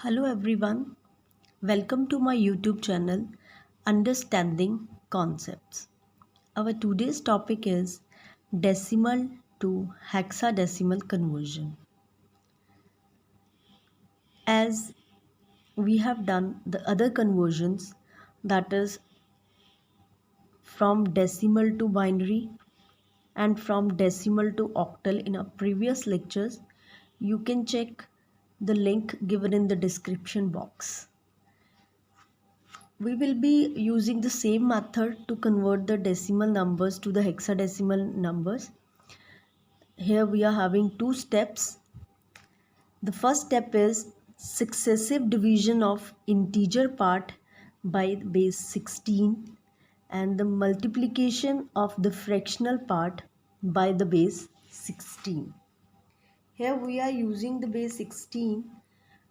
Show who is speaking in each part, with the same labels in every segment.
Speaker 1: Hello everyone, welcome to my YouTube channel Understanding Concepts. Our today's topic is decimal to hexadecimal conversion. As we have done the other conversions, that is from decimal to binary and from decimal to octal in our previous lectures, you can check the link given in the description box. We will be using the same method to convert the decimal numbers to the hexadecimal numbers. Here we are having two steps. The first step is successive division of integer part by base 16 and the multiplication of the fractional part by the base 16. Here we are using the base 16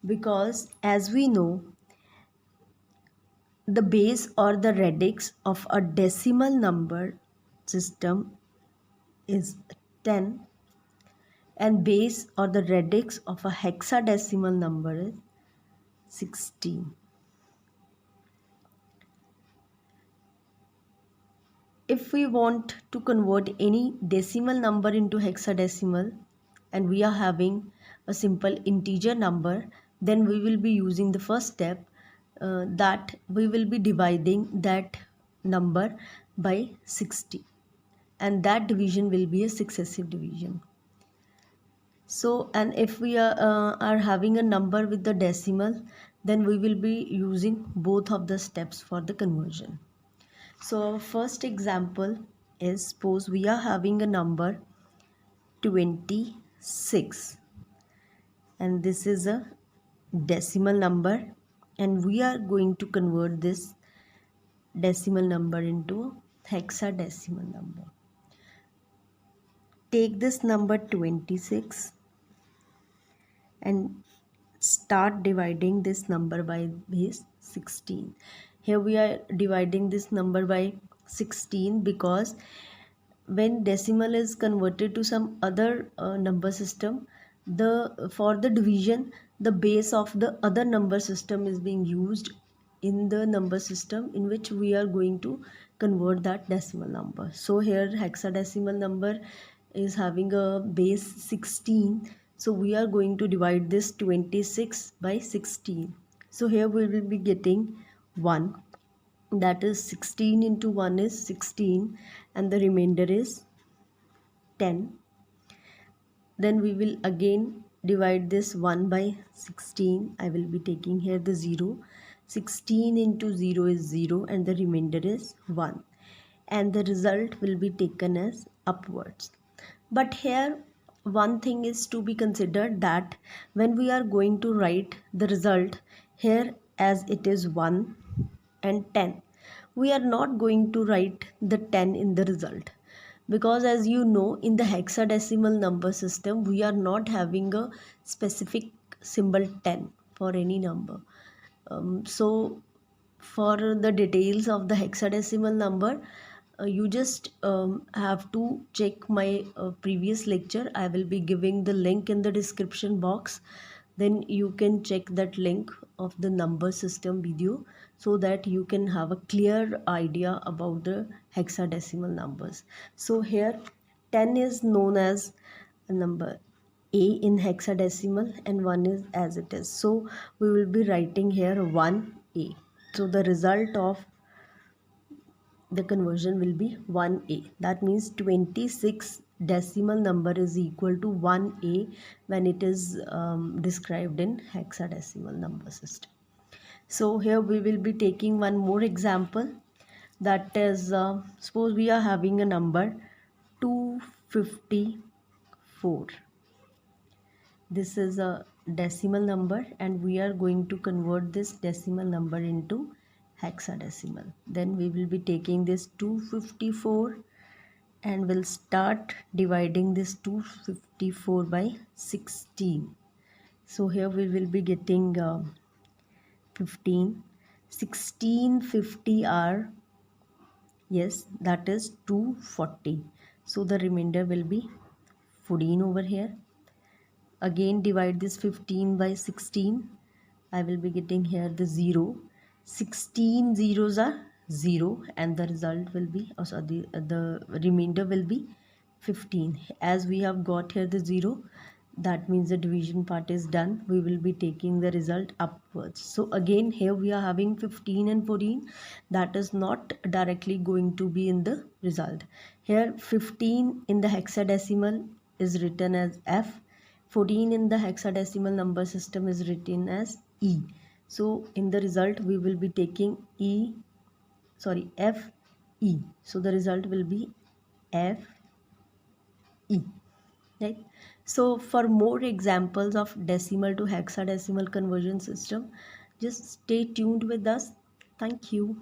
Speaker 1: because as we know the base or the radix of a decimal number system is 10 and base or the radix of a hexadecimal number is 16. If we want to convert any decimal number into hexadecimal and we are having a simple integer number, then we will be using the first step that we will be dividing that number by 60 and that division will be a successive division. So, and if we are having a number with the decimal, then we will be using both of the steps for the conversion. So our first example is, suppose we are having a number 26 and this is a decimal number and we are going to convert this decimal number into hexadecimal number. Take this number 26 and start dividing this number by base 16. Here we are dividing this number by 16 because when decimal is converted to some other number system, for the division the base of the other number system is being used in the number system in which we are going to convert that decimal number. So here hexadecimal number is having a base 16, so we are going to divide this 26 by 16. So here we will be getting 1, that is 16 into 1 is 16 and the remainder is 10. Then we will again divide this 1 by 16. I will be taking here the 0. 16 into 0 is 0 and the remainder is 1 and the result will be taken as upwards. But here one thing is to be considered, that when we are going to write the result here as it is 1 and 10, we are not going to write the 10 in the result because as you know in the hexadecimal number system we are not having a specific symbol 10 for any number. So for the details of the hexadecimal number, you just have to check my previous lecture. I will be giving the link in the description box. Then you can check that link of the number system video so that you can have a clear idea about the hexadecimal numbers. So here 10 is known as a number a in hexadecimal and 1 is as it is. So we will be writing here 1a. So the result of the conversion will be 1a. That means 26 decimal number is equal to 1a when it is described in hexadecimal number system. So here we will be taking one more example, that is suppose we are having a number 254. This is a decimal number and we are going to convert this decimal number into hexadecimal. Then we will be taking this 254 and we'll start dividing this 254 by 16. So here we will be getting 15. 1650 are, yes, that is 240. So the remainder will be 14 over here. Again divide this 15 by 16. I will be getting here the 0. 16 zeros are 0 and the result will be, oh sorry, the remainder will be 15. As we have got here the 0, that means the division part is done. We will be taking the result upwards. So again here we are having 15 and 14. That is not directly going to be in the result. Here 15 in the hexadecimal is written as F. 14 in the hexadecimal number system is written as E. So in the result we will be taking F E. So the result will be F E, right? So for more examples of decimal to hexadecimal conversion system, just stay tuned with us. Thank you.